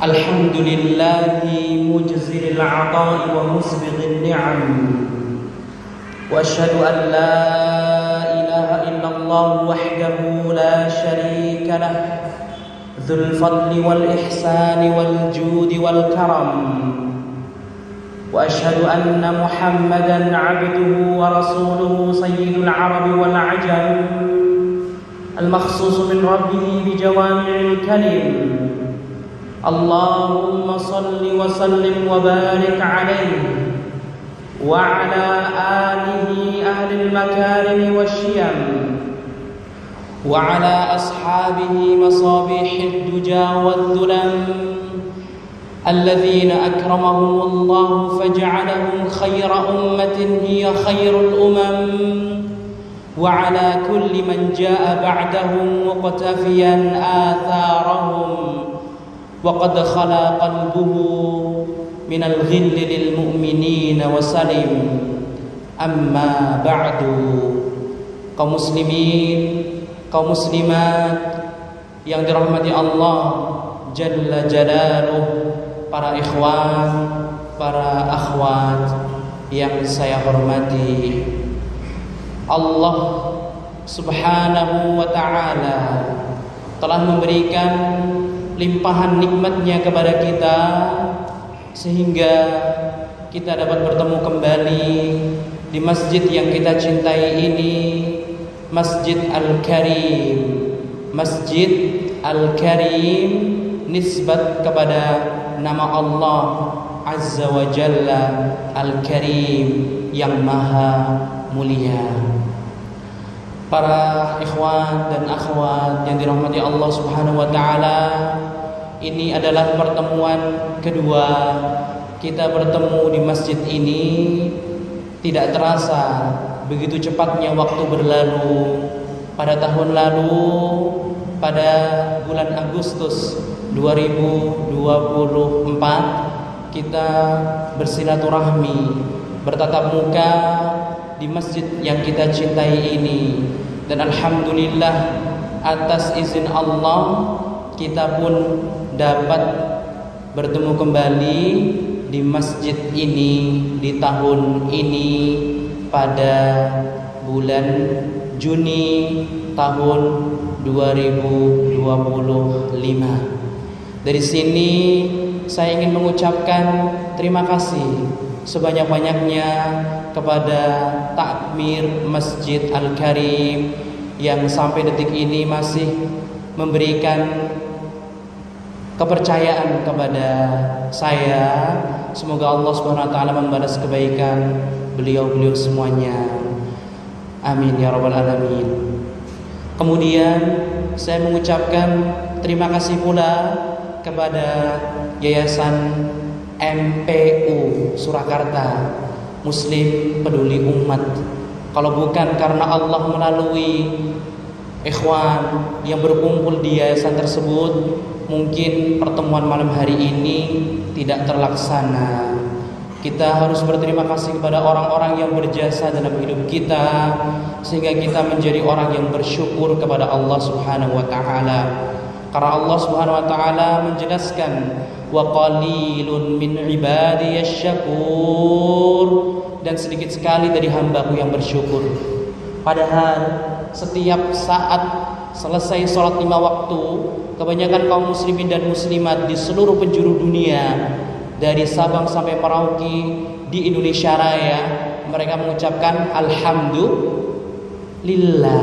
الحمد لله مجزل العطاء ومسبغ النعم وأشهد أن لا إله إلا الله وحده لا شريك له ذو الفضل والإحسان والجود والكرم وأشهد أن محمدا عبده ورسوله سيد العرب والعجم المخصوص من ربه بجوامع الكلم اللهم صل وسلم وبارك عليه وعلى آله أهل المكارم والشيم وعلى أصحابه مصابيح الدجى والظلم الذين أكرمهم الله فجعلهم خير أمة هي خير الأمم وعلى كل من جاء بعدهم مقتفيا آثارهم وقد خلا قلبه من الغل للمؤمنين وسلم أما بعد kaum muslimin, kaum muslimat yang dirahmati Allah Jalla Jalaluh, para ikhwan, para akhwat yang saya hormati, Allah Subhanahu wa ta'ala telah memberikan limpahan nikmatnya kepada kita sehingga kita dapat bertemu kembali di masjid yang kita cintai ini, Masjid Al-Karim. Masjid Al-Karim nisbat kepada nama Allah Azza wa Jalla Al-Karim, yang maha mulia. Para ikhwan dan akhwat yang dirahmati Allah Subhanahu wa ta'ala, ini adalah pertemuan kedua kita bertemu di masjid ini. Tidak terasa begitu cepatnya waktu berlalu. Pada tahun lalu, pada bulan Agustus 2024, kita bersilaturahmi, bertatap muka di masjid yang kita cintai ini. Dan alhamdulillah, atas izin Allah, kita pun dapat bertemu kembali di masjid ini di tahun ini pada bulan Juni tahun 2025. Dari sini saya ingin mengucapkan terima kasih sebanyak-banyaknya kepada takmir Masjid Al-Karim yang sampai detik ini masih memberikan kepercayaan kepada saya. Semoga Allah Subhanahu wa taala membalas kebaikan beliau-beliau semuanya. Amin ya rabbal alamin. Kemudian saya mengucapkan terima kasih pula kepada Yayasan MPU Surakarta, Muslim Peduli Umat. Kalau bukan karena Allah melalui ikhwan yang berkumpul di yayasan tersebut, mungkin pertemuan malam hari ini tidak terlaksana. Kita harus berterima kasih kepada orang-orang yang berjasa dalam hidup kita, sehingga kita menjadi orang yang bersyukur kepada Allah Subhanahu wa ta'ala. Karena Allah Subhanahu wa ta'ala menjelaskan, wa qalilun min ibadiyasy syakur, dan sedikit sekali dari hambaku yang bersyukur. Padahal setiap saat selesai sholat 5 waktu, kebanyakan kaum muslimin dan muslimat di seluruh penjuru dunia, dari Sabang sampai Merauke di Indonesia Raya, mereka mengucapkan alhamdulillah.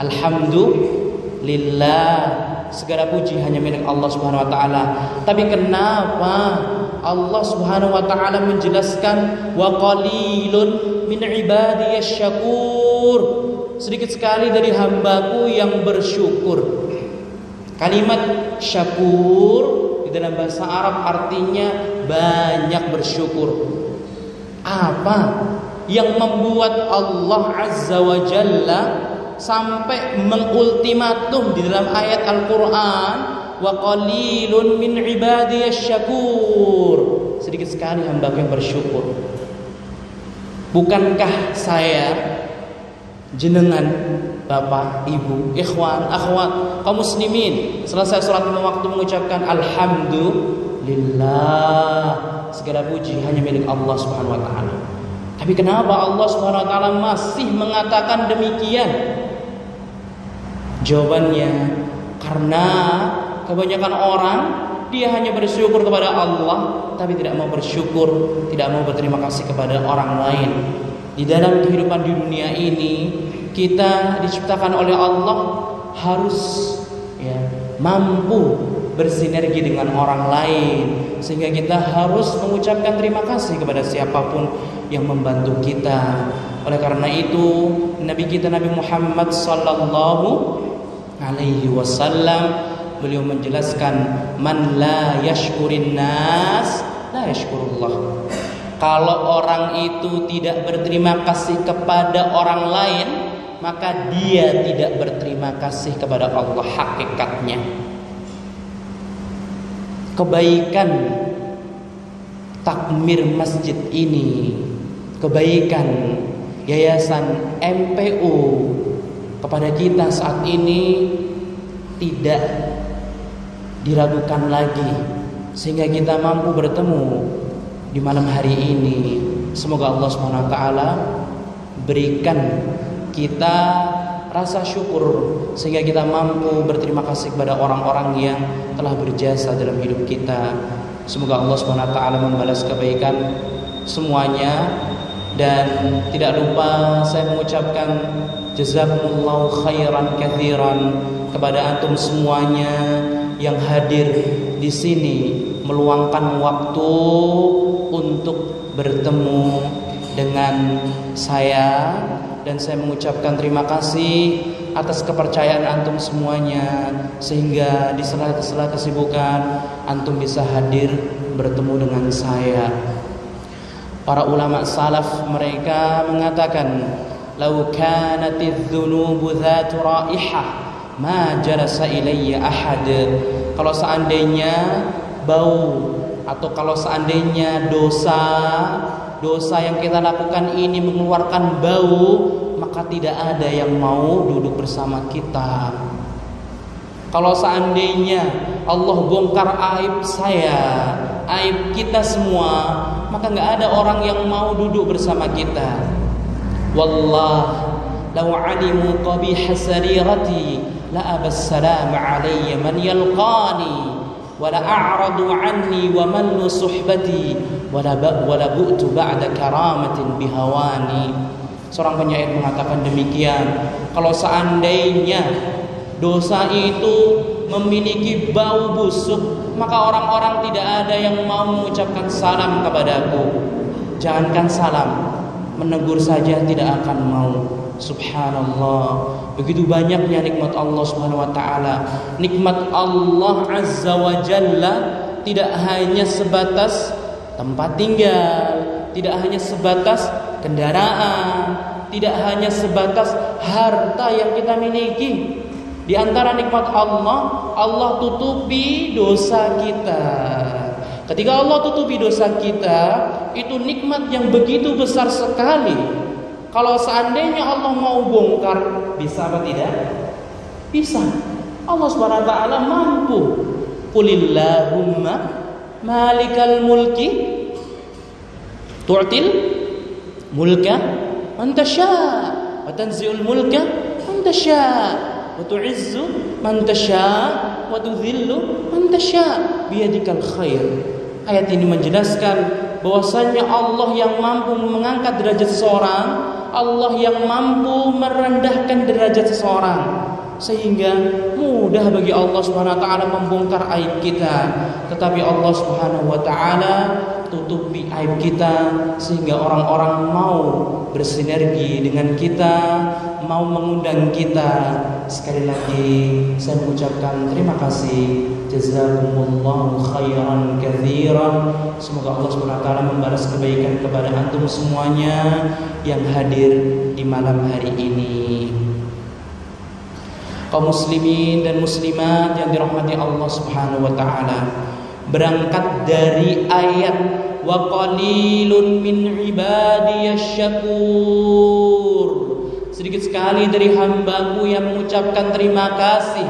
Alhamdulillah, segala puji hanya milik Allah Subhanahu wa ta'ala. Tapi kenapa Allah Subhanahu wa ta'ala menjelaskan wa qalilun min ibadiyasy syakur, sedikit sekali dari hambaku yang bersyukur. Kalimat syakur di dalam bahasa Arab artinya banyak bersyukur. Apa yang membuat Allah Azza wa Jalla sampai mengultimatum di dalam ayat Al-Quran, wa qalilun min ibadiyasy syakur, sedikit sekali hambaku yang bersyukur? Bukankah saya jenengan, bapak, ibu, ikhwan, akhwat, kaum muslimin, selesai sholat 5 waktu mengucapkan alhamdulillah, segala puji hanya milik Allah Subhanahu wa taala. Tapi kenapa Allah Subhanahu wa taala masih mengatakan demikian? Jawabannya, karena kebanyakan orang dia hanya bersyukur kepada Allah, tapi tidak mau bersyukur, tidak mau berterima kasih kepada orang lain. Di dalam kehidupan di dunia ini, kita diciptakan oleh Allah harus mampu bersinergi dengan orang lain, sehingga kita harus mengucapkan terima kasih kepada siapapun yang membantu kita. Oleh karena itu, Nabi kita Nabi Muhammad sallallahu alaihi wasallam, beliau menjelaskan, man la yashkurin nas la yashkurullah. Kalau orang itu tidak berterima kasih kepada orang lain, maka dia tidak berterima kasih kepada Allah hakikatnya. Kebaikan takmir masjid ini, kebaikan yayasan MPU kepada kita saat ini tidak diragukan lagi, sehingga kita mampu bertemu di malam hari ini. Semoga Allah Subhanahu wa taala berikan kita rasa syukur, sehingga kita mampu berterima kasih kepada orang-orang yang telah berjasa dalam hidup kita. Semoga Allah Subhanahu wa taala membalas kebaikan semuanya. Dan tidak lupa saya mengucapkan jazakumullahu khairan katsiran kepada antum semuanya yang hadir di sini, meluangkan waktu untuk bertemu dengan saya, dan saya mengucapkan terima kasih atas kepercayaan antum semuanya, sehingga di sela-sela kesibukan antum bisa hadir bertemu dengan saya. Para ulama salaf mereka mengatakan, "Lau kanatidz dzunubu dzatu raihah ma jalasa ilayya ahad." Kalau seandainya bau, atau kalau seandainya dosa yang kita lakukan ini mengeluarkan bau, maka tidak ada yang mau duduk bersama kita. Kalau seandainya Allah bongkar aib saya, aib kita semua, maka nggak ada orang yang mau duduk bersama kita. Wallah, law alimu qabiha sarirati la abas salam alayya man yalqani wa la a'radu anni wa man suhbati wa la bu'tu ba'da karamatin bihawani. Seorang penyair mengatakan demikian, kalau seandainya dosa itu memiliki bau busuk, maka orang-orang tidak ada yang mau mengucapkan salam kepadaku. Jangankan salam, menegur saja tidak akan mau. Subhanallah, begitu banyaknya nikmat Allah Subhanahu wa taala. Nikmat Allah Azza wa Jalla tidak hanya sebatas tempat tinggal, tidak hanya sebatas kendaraan, tidak hanya sebatas harta yang kita miliki. Di antara nikmat Allah, Allah tutupi dosa kita. Ketika Allah tutupi dosa kita, itu nikmat yang begitu besar sekali. Kalau seandainya Allah mau bongkar, bisa apa tidak? Bisa. Allah Subhanahu wa taala mampu. Qulillahumma malikal mulki tu'til mulka man tasha wa tanzi'ul mulka man tasha wa tu'izzu man tasha wa tudhillu man tasha biyadikal khair. Ayat ini menjelaskan bahwasanya Allah yang mampu mengangkat derajat seseorang, Allah yang mampu merendahkan derajat seseorang, sehingga mudah bagi Allah Subhanahu wa taala membongkar aib kita. Tetapi Allah Subhanahu wa taala tutupi aib kita, sehingga orang-orang mau bersinergi dengan kita, mau mengundang kita. Sekali lagi saya mengucapkan terima kasih, jazakumullahu khairan katsiran. Semoga Allah Subhanahu wa taala membalas kebaikan kepada antum semuanya yang hadir di malam hari ini. Kaum muslimin dan muslimat yang dirahmati Allah Subhanahu wa taala, berangkat dari ayat wa qalilun min ibadiyasy syakur, sedikit sekali dari hamba-Mu yang mengucapkan terima kasih.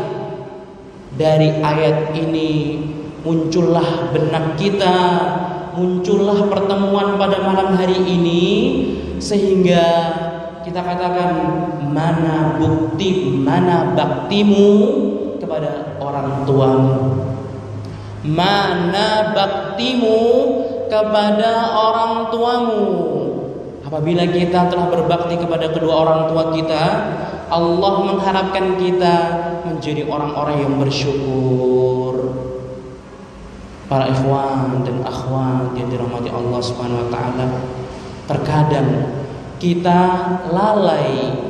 Dari ayat ini muncullah benak kita, muncullah pertemuan pada malam hari ini, sehingga kita katakan, mana bukti, mana baktimu kepada orang tuamu, mana baktimu kepada orang tuamu. Apabila kita telah berbakti kepada kedua orang tua kita, Allah mengharapkan kita menjadi orang-orang yang bersyukur. Para ikhwan dan akhwat yang dirahmati Allah Subhanahu wa taala, terkadang kita lalai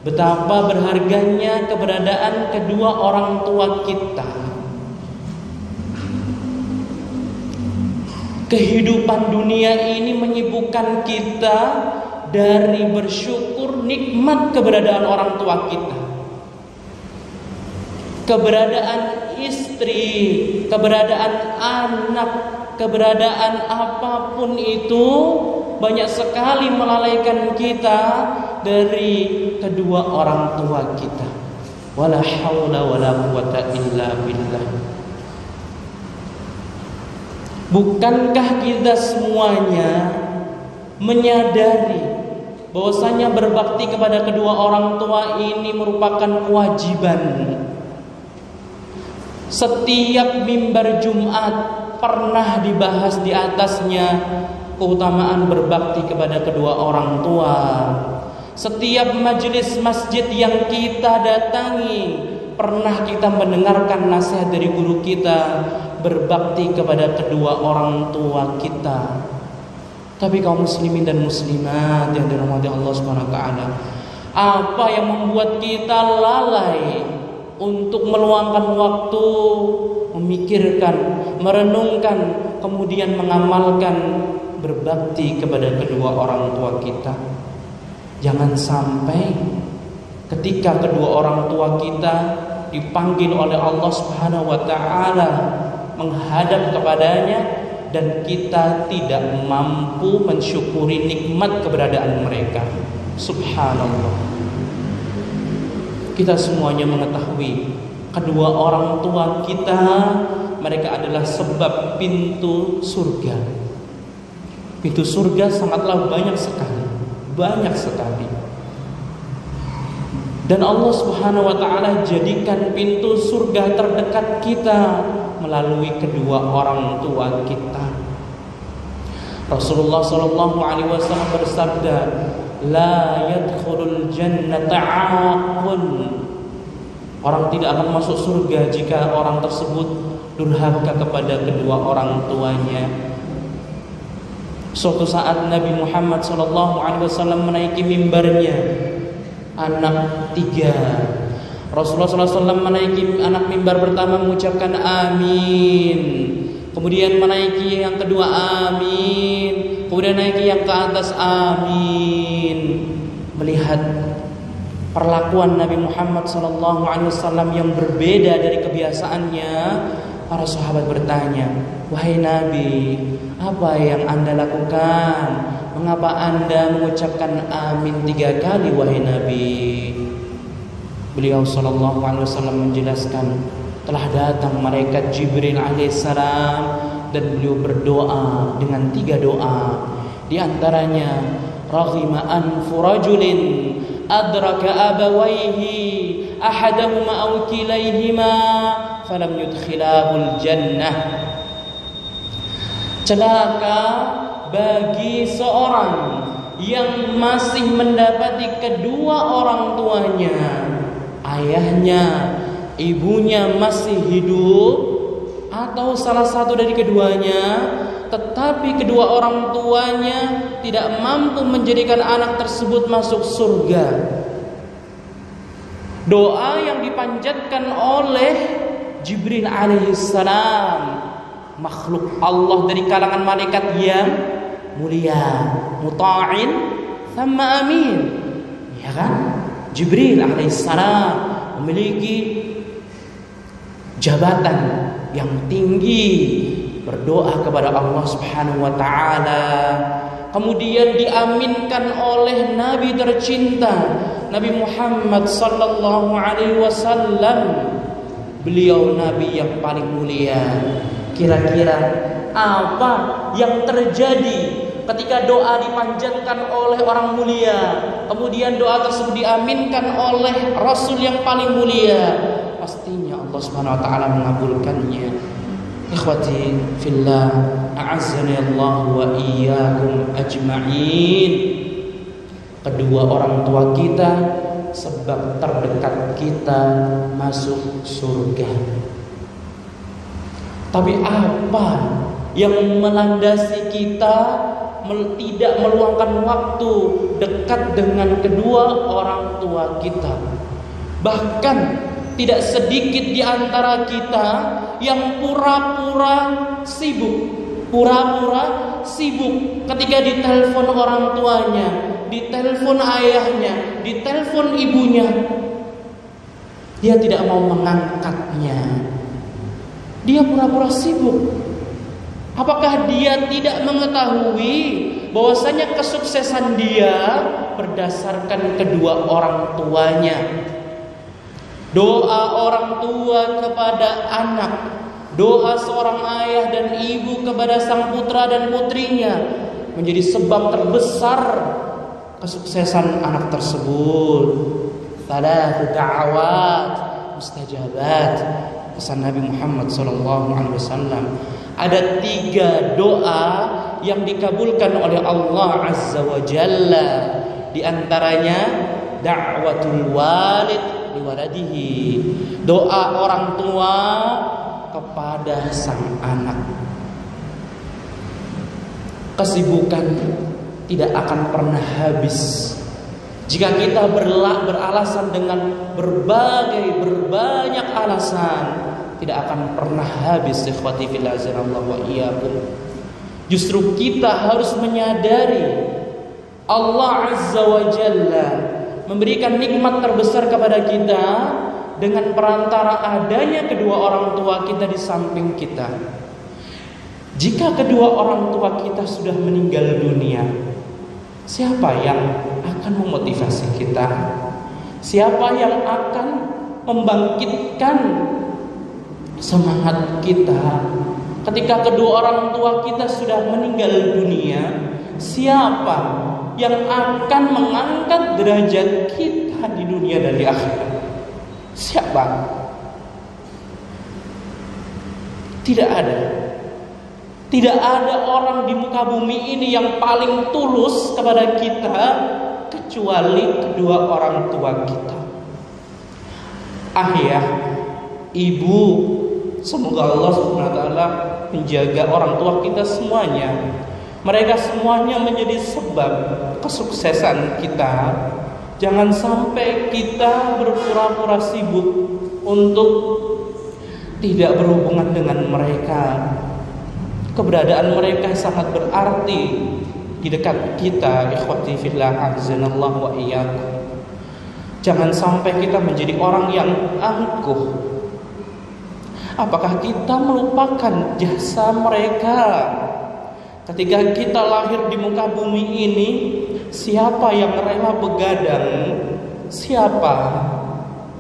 betapa berharganya keberadaan kedua orang tua kita. Kehidupan dunia ini menyibukkan kita dari bersyukur nikmat keberadaan orang tua kita. Keberadaan istri, keberadaan anak, keberadaan apapun itu banyak sekali melalaikan kita dari kedua orang tua kita. Wala haula wala quwata illa billah. Bukankah kita semuanya menyadari bahwasanya berbakti kepada kedua orang tua ini merupakan kewajiban? Setiap mimbar Jumat pernah dibahas di atasnya keutamaan berbakti kepada kedua orang tua. Setiap majelis masjid yang kita datangi pernah kita mendengarkan nasihat dari guru kita, berbakti kepada kedua orang tua kita. Tapi kaum muslimin dan muslimat yang dirahmati Allah Subhanahu wa taala, apa yang membuat kita lalai untuk meluangkan waktu memikirkan, merenungkan, kemudian mengamalkan berbakti kepada kedua orang tua kita? Jangan sampai ketika kedua orang tua kita dipanggil oleh Allah Subhanahu wa taala menghadap kepadanya dan kita tidak mampu mensyukuri nikmat keberadaan mereka. Subhanallah. Kita semuanya mengetahui kedua orang tua kita, mereka adalah sebab pintu surga. Pintu surga sangatlah banyak sekali, banyak sekali. Dan Allah Subhanahu wa taala jadikan pintu surga terdekat kita melalui kedua orang tua kita. Rasulullah sallallahu alaihi wasallam bersabda, "La yadkhulul jannata 'aqun." Orang tidak akan masuk surga jika orang tersebut durhaka kepada kedua orang tuanya. Suatu saat Nabi Muhammad sallallahu alaihi wasallam menaiki mimbarnya, anak tiga. Rasulullah SAW menaiki anak mimbar pertama mengucapkan amin, kemudian menaiki yang kedua amin, kemudian naiki yang ke atas amin. Melihat perlakuan Nabi Muhammad SAW yang berbeda dari kebiasaannya, para sahabat bertanya, "Wahai Nabi, apa yang Anda lakukan? Mengapa Anda mengucapkan amin 3 kali, wahai Nabi?" Beliau sallallahu alaihi wasallam menjelaskan, telah datang malaikat Jibril alaihissalam dan beliau berdoa dengan 3 doa. Di antaranya, raghima anfu rajulin adraka abawaihi ahadahuma aw kilaihima falam yudkhilahul jannah. Celaka bagi seorang yang masih mendapati kedua orang tuanya, ayahnya, ibunya masih hidup, atau salah satu dari keduanya, tetapi kedua orang tuanya tidak mampu menjadikan anak tersebut masuk surga. Doa yang dipanjatkan oleh Jibril alaihissalam, makhluk Allah dari kalangan malaikat yang mulia, muta'in thumma amin, ya kan? Jibril alaihissalam memiliki jabatan yang tinggi, berdoa kepada Allah Subhanahu wa taala, kemudian diaminkan oleh Nabi tercinta Nabi Muhammad sallallahu alaihi wasallam. Beliau nabi yang paling mulia. Kira-kira apa yang terjadi ketika doa dipanjatkan oleh orang mulia, kemudian doa tersebut diaminkan oleh Rasul yang paling mulia? Pastinya Allah Subhanahu wa taala mengabulkannya. Ikhwati fillah, a'azzani Allah wa iyyakum ajma'in. Kedua orang tua kita sebab terdekat kita masuk surga. Tapi apa yang melandasi kita tidak meluangkan waktu dekat dengan kedua orang tua kita? Bahkan tidak sedikit di antara kita yang pura-pura sibuk. Pura-pura sibuk ketika ditelepon orang tuanya, ditelepon ayahnya, ditelepon ibunya, dia tidak mau mengangkatnya. Dia pura-pura sibuk. Apakah dia tidak mengetahui bahwasanya kesuksesan dia berdasarkan kedua orang tuanya? Doa orang tua kepada anak, doa seorang ayah dan ibu kepada sang putra dan putrinya menjadi sebab terbesar kesuksesan anak tersebut. Thalathu da'awat mustajabat. Pesan Nabi Muhammad SAW, ada 3 doa yang dikabulkan oleh Allah Azza wa Jalla. Di antaranya da'watul walid liwaladihi, doa orang tua kepada sang anak. Kesibukan tidak akan pernah habis jika kita beralasan dengan berbanyak alasan. Tidak akan pernah habis. Ikhwati fillah azanallahu wa iyyakum. Justru kita harus menyadari Allah Azza wa Jalla memberikan nikmat terbesar kepada kita dengan perantara adanya kedua orang tua kita di samping kita. Jika kedua orang tua kita sudah meninggal dunia, siapa yang akan memotivasi kita? Siapa yang akan membangkitkan semangat kita ketika kedua orang tua kita sudah meninggal dunia? Siapa yang akan mengangkat derajat kita di dunia dan di akhirat? Siapa? Tidak ada. Tidak ada orang di muka bumi ini yang paling tulus kepada kita kecuali kedua orang tua kita. Ayah, ibu, semoga Allah Subhanahu wa taala menjaga orang tua kita semuanya. Mereka semuanya menjadi sebab kesuksesan kita. Jangan sampai kita berpura-pura sibuk untuk tidak berhubungan dengan mereka. Keberadaan mereka sangat berarti di dekat kita. Ikhwati fillah azanallahu wa iyyakum. Jangan sampai kita menjadi orang yang angkuh. Apakah kita melupakan jasa mereka? Ketika kita lahir di muka bumi ini, siapa yang rela begadang? Siapa?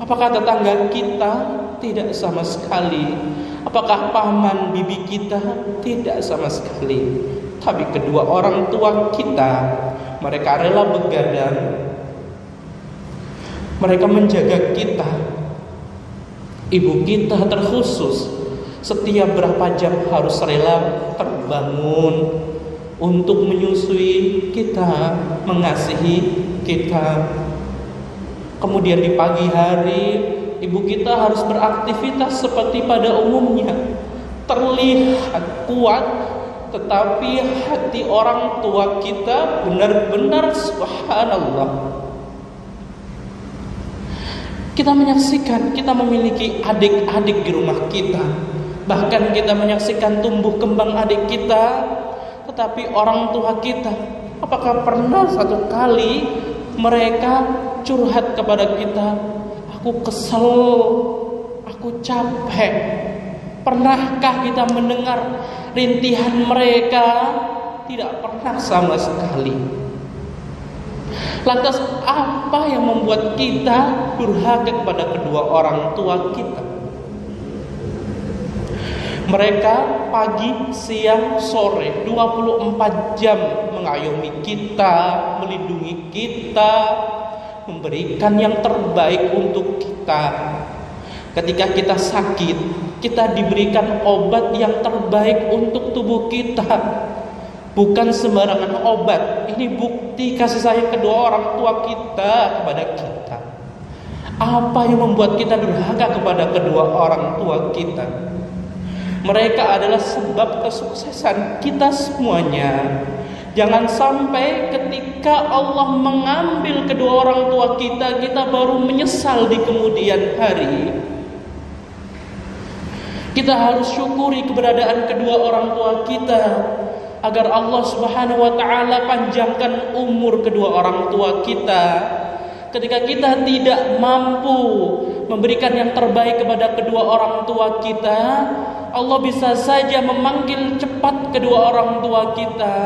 Apakah tetangga kita? Tidak sama sekali. Apakah paman bibi kita? Tidak sama sekali. Tapi kedua orang tua kita, mereka rela begadang. Mereka menjaga kita. Ibu kita terkhusus setiap berapa jam harus rela terbangun untuk menyusui kita, mengasihi kita. Kemudian di pagi hari ibu kita harus beraktivitas seperti pada umumnya. Terlihat kuat, tetapi hati orang tua kita benar-benar subhanallah. Kita menyaksikan kita memiliki adik-adik di rumah kita. Bahkan kita menyaksikan tumbuh kembang adik kita. Tetapi orang tua kita, apakah pernah satu kali mereka curhat kepada kita, aku kesel, aku capek? Pernahkah kita mendengar rintihan mereka? Tidak pernah sama sekali. Lantas apa yang membuat kita durhaka kepada kedua orang tua kita? Mereka pagi, siang, sore 24 jam mengayomi kita, melindungi kita, memberikan yang terbaik untuk kita. Ketika kita sakit, kita diberikan obat yang terbaik untuk tubuh kita. Bukan sembarangan obat. Ini bukti kasih sayang kedua orang tua kita kepada kita. Apa yang membuat kita durhaka kepada kedua orang tua kita? Mereka adalah sebab kesuksesan kita semuanya. Jangan sampai ketika Allah mengambil kedua orang tua kita, kita baru menyesal di kemudian hari. Kita harus syukuri keberadaan kedua orang tua kita, agar Allah Subhanahu wa ta'ala panjangkan umur kedua orang tua kita. Ketika kita tidak mampu memberikan yang terbaik kepada kedua orang tua kita, Allah bisa saja memanggil cepat kedua orang tua kita,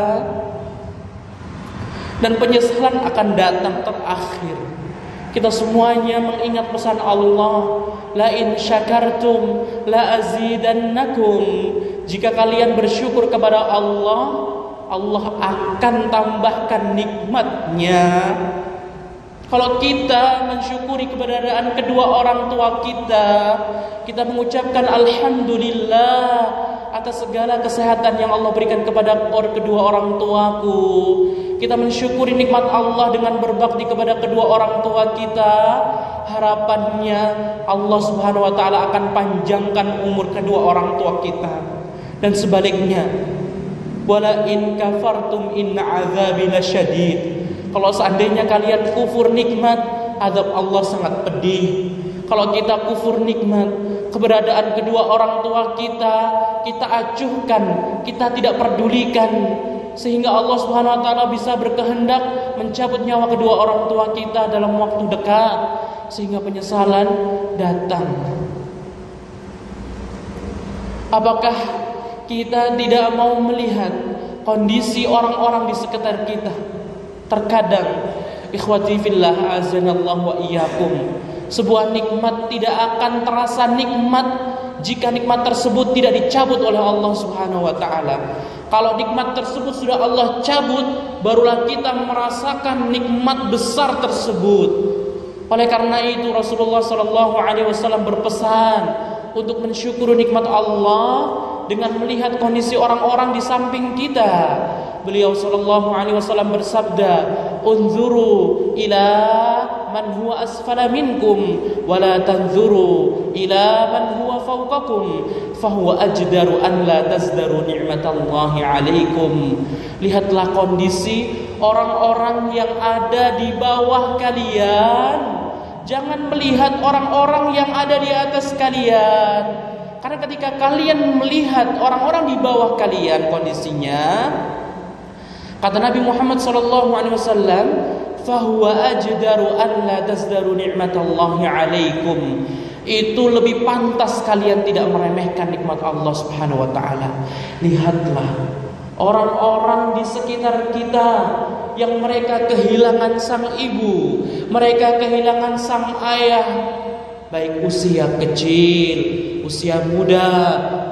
dan penyesalan akan datang terakhir. Kita semuanya mengingat pesan Allah, la in syakartum la azidannakum. Jika kalian bersyukur kepada Allah, Allah akan tambahkan nikmatnya. Kalau kita mensyukuri keberadaan kedua orang tua kita, kita mengucapkan alhamdulillah atas segala kesehatan yang Allah berikan kepada kedua orang tuaku. Kita mensyukuri nikmat Allah dengan berbakti kepada kedua orang tua kita. Harapannya Allah Subhanahu wa ta'ala akan panjangkan umur kedua orang tua kita. Dan sebaliknya, wala in kafartum inna azabi lasyadid. Kalau seandainya kalian kufur nikmat, azab Allah sangat pedih. Kalau kita kufur nikmat, keberadaan kedua orang tua kita acuhkan, kita tidak pedulikan, sehingga Allah Subhanahu wa ta'ala bisa berkehendak mencabut nyawa kedua orang tua kita dalam waktu dekat, sehingga penyesalan datang. Apakah kita tidak mau melihat kondisi orang-orang di sekitar kita? Terkadang, ikhwati fillah azanallahu wa iyyakum, sebuah nikmat tidak akan terasa nikmat jika nikmat tersebut tidak dicabut oleh Allah Subhanahu wa ta'ala. Kalau nikmat tersebut sudah Allah cabut, barulah kita merasakan nikmat besar tersebut. Oleh karena itu Rasulullah SAW berpesan untuk mensyukuri nikmat Allah dengan melihat kondisi orang-orang di samping kita. Beliau SAW bersabda, "Unzuru ila man huwa asfala minkum wa la tanzuru ila man huwa fawqakum fahuwa ajdaru an la tazdaru ni'matallahi 'alaikum." Lihatlah kondisi orang-orang yang ada di bawah kalian. Jangan melihat orang-orang yang ada di atas kalian. Karena ketika kalian melihat orang-orang di bawah kalian kondisinya, kata Nabi Muhammad SAW, fahuwa ajdaru an la tazdaru ni'matallahi 'alaikum. Itu lebih pantas kalian tidak meremehkan nikmat Allah Subhanahu wa ta'ala. Lihatlah orang-orang di sekitar kita yang mereka kehilangan sang ibu, mereka kehilangan sang ayah, baik usia kecil, usia muda,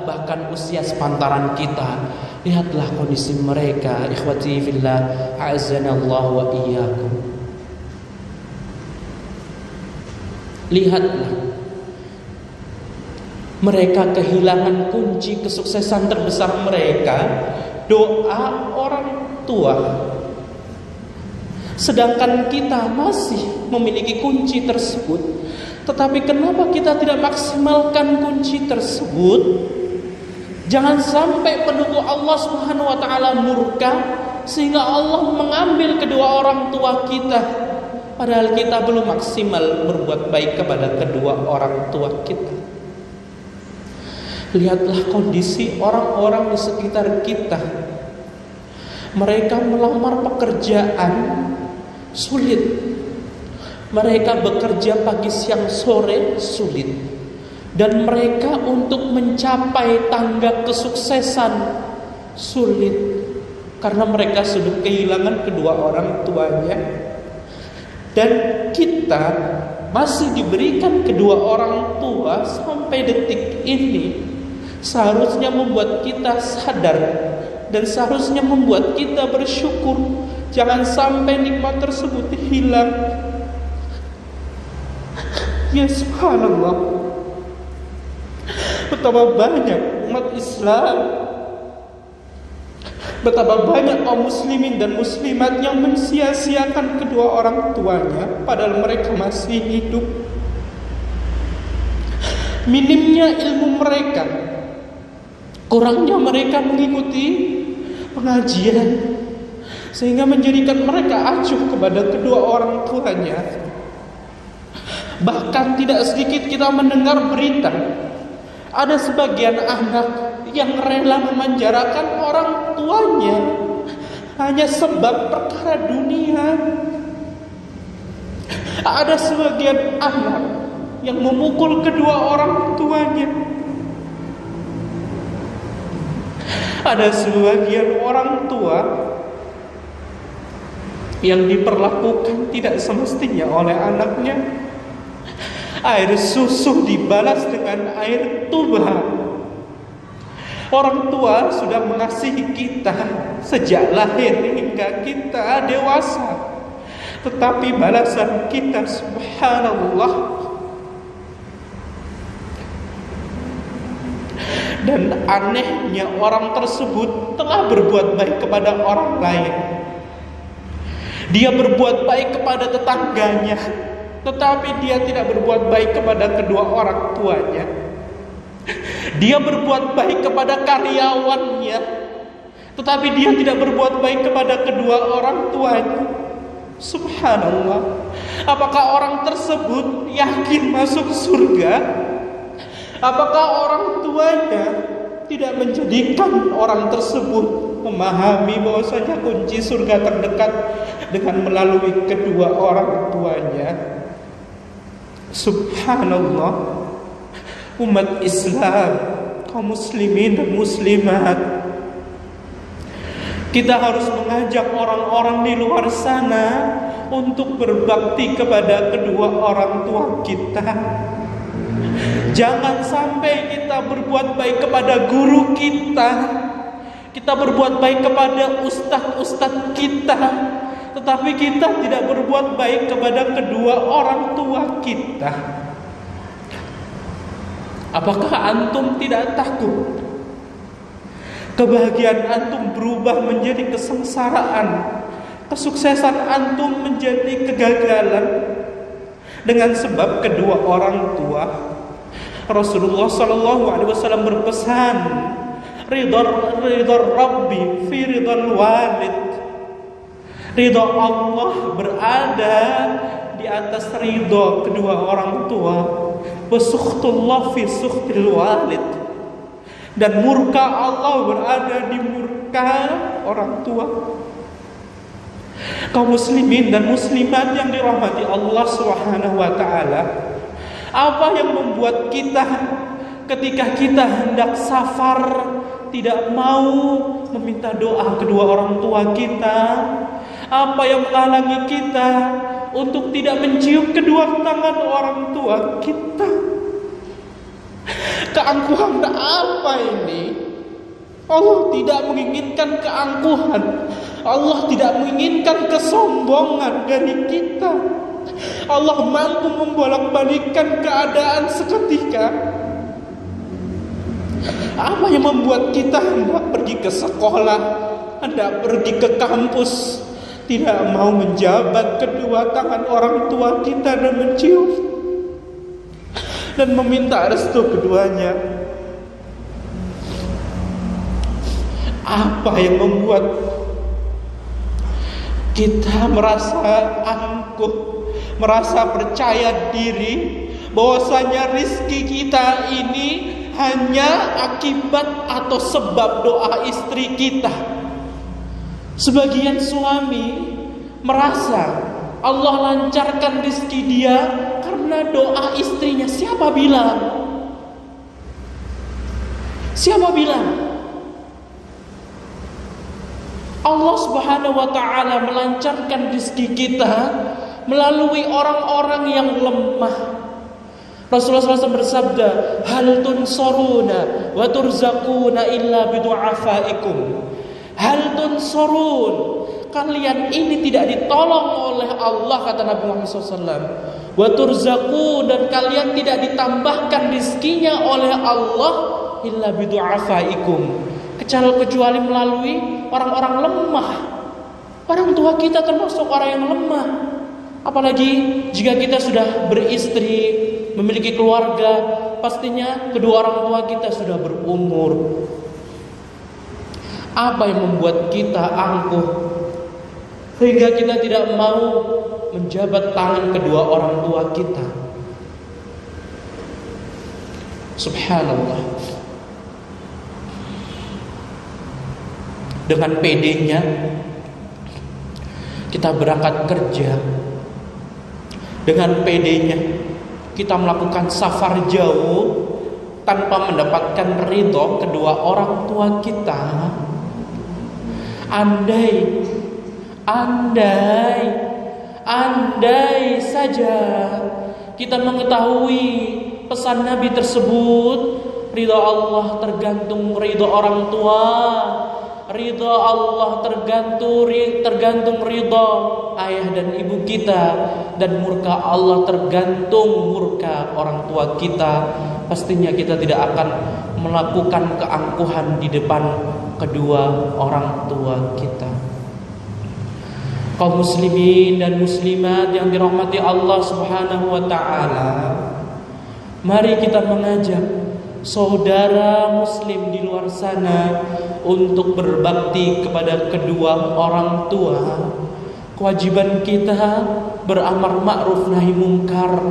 bahkan usia sepantaran kita. Lihatlah kondisi mereka, ikhwati fillah, a'azzanallahu wa iyyakum. Lihatlah, mereka kehilangan kunci kesuksesan terbesar mereka, doa orang tua. Sedangkan kita masih memiliki kunci tersebut. Tetapi kenapa kita tidak maksimalkan kunci tersebut? Jangan sampai pendukung Allah Subhanahu wa ta'ala murka sehingga Allah mengambil kedua orang tua kita, padahal kita belum maksimal berbuat baik kepada kedua orang tua kita. Lihatlah kondisi orang-orang di sekitar kita. Mereka melamar pekerjaan sulit. Mereka bekerja pagi, siang, sore sulit. Dan mereka untuk mencapai tangga kesuksesan sulit. Karena mereka sudah kehilangan kedua orang tuanya. Dan kita masih diberikan kedua orang tua sampai detik ini, seharusnya membuat kita sadar dan seharusnya membuat kita bersyukur. Jangan sampai nikmat tersebut hilang. Ya subhanallah, betapa banyak umat Islam, betapa banyak kaum muslimin dan muslimat yang mensia-siakan kedua orang tuanya padahal mereka masih hidup. Minimnya ilmu mereka, kurangnya mereka mengikuti pengajian, sehingga menjadikan mereka acuh kepada kedua orang tuanya. Bahkan tidak sedikit kita mendengar berita, ada sebagian anak yang rela memenjarakan orang tuanya hanya sebab perkara dunia. Ada sebagian anak yang memukul kedua orang tuanya. Ada sebagian orang tua yang diperlakukan tidak semestinya oleh anaknya. Air susu dibalas dengan air tuba. Orang tua sudah mengasihi kita sejak lahir hingga kita dewasa, tetapi balasan kita, subhanallah, dan anehnya orang tersebut telah berbuat baik kepada orang lain. Dia berbuat baik kepada tetangganya, tetapi dia tidak berbuat baik kepada kedua orang tuanya. Dia berbuat baik kepada karyawannya, tetapi dia tidak berbuat baik kepada kedua orang tuanya. Subhanallah. Apakah orang tersebut yakin masuk surga? Apakah orang tuanya tidak menjadikan orang tersebut memahami bahwasanya kunci surga terdekat dengan melalui kedua orang tuanya? Subhanallah. Umat Islam, kaum muslimin dan muslimat, kita harus mengajak orang-orang di luar sana untuk berbakti kepada kedua orang tua kita. Jangan sampai kita berbuat baik kepada guru kita, kita berbuat baik kepada ustadz-ustadz kita, tetapi kita tidak berbuat baik kepada kedua orang tua kita. Apakah antum tidak takut kebahagiaan antum berubah menjadi kesengsaraan, kesuksesan antum menjadi kegagalan dengan sebab kedua orang tua? Rasulullah SAW berpesan, ridha Rabbi fi ridhal walid. Ridha Allah berada di atas ridha kedua orang tua. Wa sukhtullah fi sukhtil walid. Dan murka Allah berada di murka orang tua. Kaum muslimin dan muslimat yang dirahmati Allah Subhanahu wa taala, apa yang membuat kita ketika kita hendak safar tidak mau meminta doa kedua orang tua kita? Apa yang menghalangi kita untuk tidak mencium kedua tangan orang tua kita? Keangkuhan apa ini? Allah tidak menginginkan keangkuhan. Allah tidak menginginkan kesombongan dari kita. Allah mampu membolak-balikkan keadaan seketika. Apa yang membuat kita hendak pergi ke sekolah, hendak pergi ke kampus, tidak mau menjabat kedua tangan orang tua kita dan mencium dan meminta restu keduanya? Apa yang membuat kita merasa angkuh, merasa percaya diri bahwasanya rizki kita ini hanya akibat atau sebab doa istri kita? Sebagian suami merasa Allah lancarkan rizki dia karena doa istrinya. Siapa bilang? Siapa bilang? Allah Subhanahu wa ta'ala melancarkan rizki kita melalui orang-orang yang lemah. Rasulullah SAW bersabda, hal tunsoruna wa turzakuna illa bidu'afaikum. Hal tunsorun, kalian ini tidak ditolong oleh Allah, kata Nabi Muhammad SAW. Wa turzakun, dan kalian tidak ditambahkan rizkinya oleh Allah illa bidu'afaikum, kecuali melalui orang-orang lemah. Orang tua kita termasuk orang yang lemah. Apalagi jika kita sudah beristri, memiliki keluarga, pastinya kedua orang tua kita sudah berumur. Apa yang membuat kita angkuh sehingga kita tidak mau menjabat tangan kedua orang tua kita? Subhanallah. Dengan pedenya kita berangkat kerja, dengan pedenya kita melakukan safar jauh tanpa mendapatkan ridho kedua orang tua kita. Andai saja kita mengetahui pesan Nabi tersebut, ridho Allah tergantung ridho orang tua, ridho Allah tergantung ridho ayah dan ibu kita, dan murka Allah tergantung murka orang tua kita. Pastinya kita tidak akan melakukan keangkuhan di depan kedua orang tua kita. Kaum muslimin dan muslimat yang dirahmati Allah Subhanahu wa taala, mari kita mengajak saudara muslim di luar sana untuk berbakti kepada kedua orang tua. Kewajiban kita beramar ma'ruf nahi mungkar.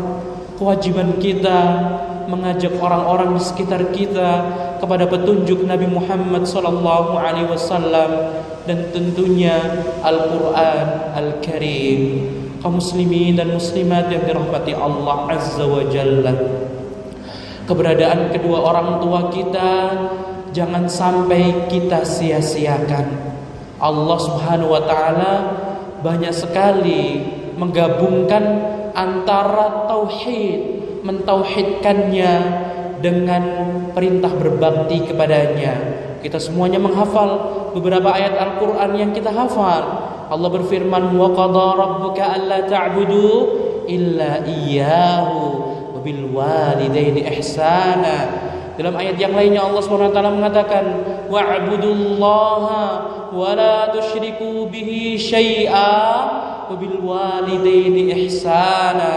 Kewajiban kita mengajak orang-orang di sekitar kita kepada petunjuk Nabi Muhammad SAW dan tentunya Al-Quran Al-Karim. Kaum muslimin dan muslimat yang dirahmati Allah Azza wa Jalla, keberadaan kedua orang tua kita jangan sampai kita sia-siakan. Allah Subhanahu wa taala banyak sekali menggabungkan antara tauhid, mentauhidkannya dengan perintah berbakti kepadanya. Kita semuanya menghafal beberapa ayat Al-Quran yang kita hafal. Allah berfirman, wa qada rabbuka alla ta'budu illa iyyahu wa bil walidaini ihsana. Dalam ayat yang lainnya Allah SWT mengatakan, wa'budullaha wa la tusyriku bihi syai'a wa bil walidaini ihsana.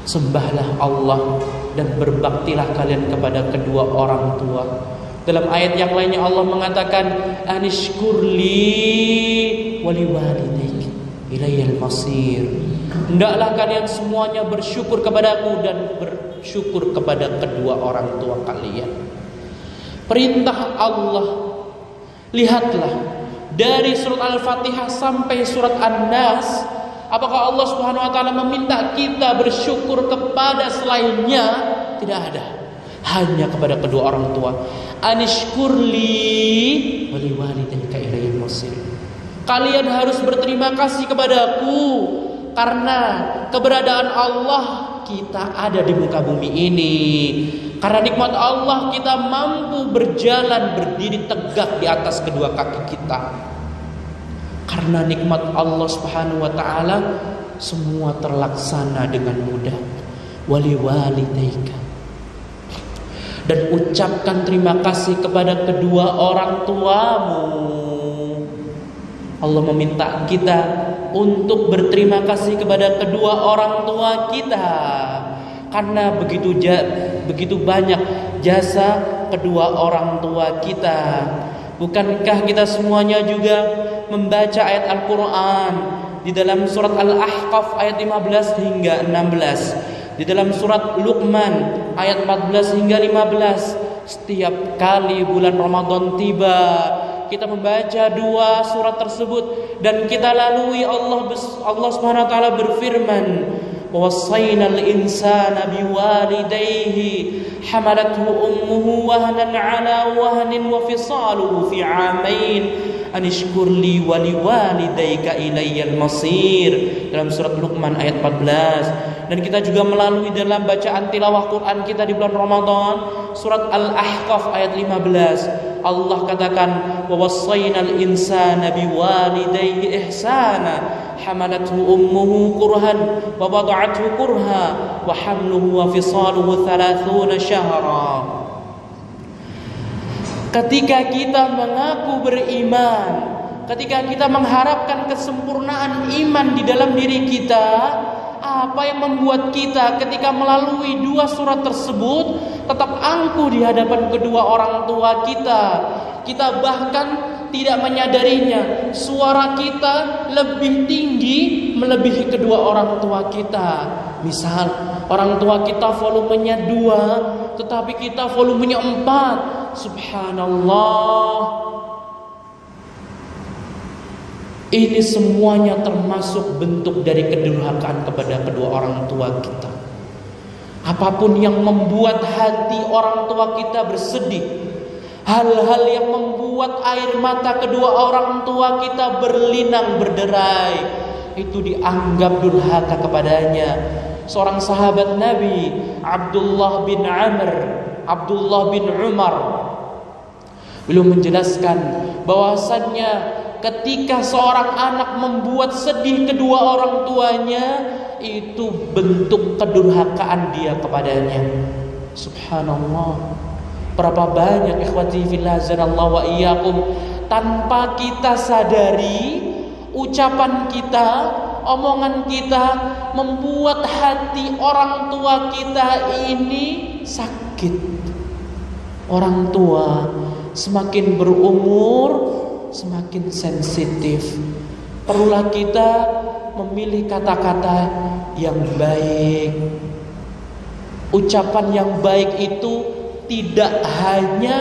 Sembahlah Allah dan berbaktilah kalian kepada kedua orang tua. Dalam ayat yang lainnya Allah mengatakan, anishkurli wali walidayk ilayal masir. Hendaklah kalian semuanya bersyukur kepadaku dan bersyukur kepada kedua orang tua kalian. Perintah Allah. Lihatlah dari surat Al-Fatihah sampai surat An-Nas, apakah Allah Subhanahu wa taala meminta kita bersyukur kepada selainnya? Tidak ada. Hanya kepada kedua orang tua. Anishkurli wali walidayka ilayal masir. Kalian harus berterima kasih kepadaku karena keberadaan Allah kita ada di muka bumi ini. Karena nikmat Allah kita mampu berjalan berdiri tegak di atas kedua kaki kita. Karena nikmat Allah Subhanahu wa taala semua terlaksana dengan mudah. Wali walidayka. Dan ucapkan terima kasih kepada kedua orang tuamu. Allah meminta kita untuk berterima kasih kepada kedua orang tua kita, karena begitu banyak jasa kedua orang tua kita. Bukankah kita semuanya juga membaca ayat Al-Quran di dalam surat Al-Ahqaf ayat 15 hingga 16, di dalam surat Luqman ayat 14 hingga 15. Setiap kali bulan Ramadan tiba, kita membaca dua surat tersebut dan kita lalui Allah Subhanahu wa taala berfirman, "Wasainal insana biwalidayhi hamalathu ummuhu wahnan ala wahnin wa fisaluhu fi 'amain anishkurli wa liwalidayka ilayyal masir, dalam surat Luqman ayat 14. Dan kita juga melalui dalam bacaan tilawah Quran kita di bulan Ramadan, surat Al-Ahqaf ayat 15. Allah katakan, wa wassaynal insana biwalidayhi ihsana hamalathu ummuhu kurhan wa wada'athu kurha wa hamluhu wa fisaluhu 30 syahra. Ketika kita mengaku beriman, ketika kita mengharapkan kesempurnaan iman di dalam diri kita, apa yang membuat kita ketika melalui dua surat tersebut tetap angkuh di hadapan kedua orang tua kita? Kita bahkan tidak menyadarinya, suara kita lebih tinggi melebihi kedua orang tua kita. Misal orang tua kita volumenya 2, tetapi kita volumenya 4. Subhanallah. Ini semuanya termasuk bentuk dari kedurhakaan kepada kedua orang tua kita. Apapun yang membuat hati orang tua kita bersedih, hal-hal yang membuat air mata kedua orang tua kita berlinang berderai, itu dianggap durhaka kepadanya. Seorang sahabat Nabi, Abdullah bin Amr, Abdullah bin Umar, beliau menjelaskan bahwasannya ketika seorang anak membuat sedih kedua orang tuanya, itu bentuk kedurhakaan dia kepadanya. Subhanallah. Berapa banyak ikhwati fillah azanallahu wa iyyakum, tanpa kita sadari, ucapan kita, omongan kita membuat hati orang tua kita ini sakit. Orang tua semakin berumur semakin sensitif. Perlulah kita memilih kata-kata yang baik. Ucapan yang baik itu tidak hanya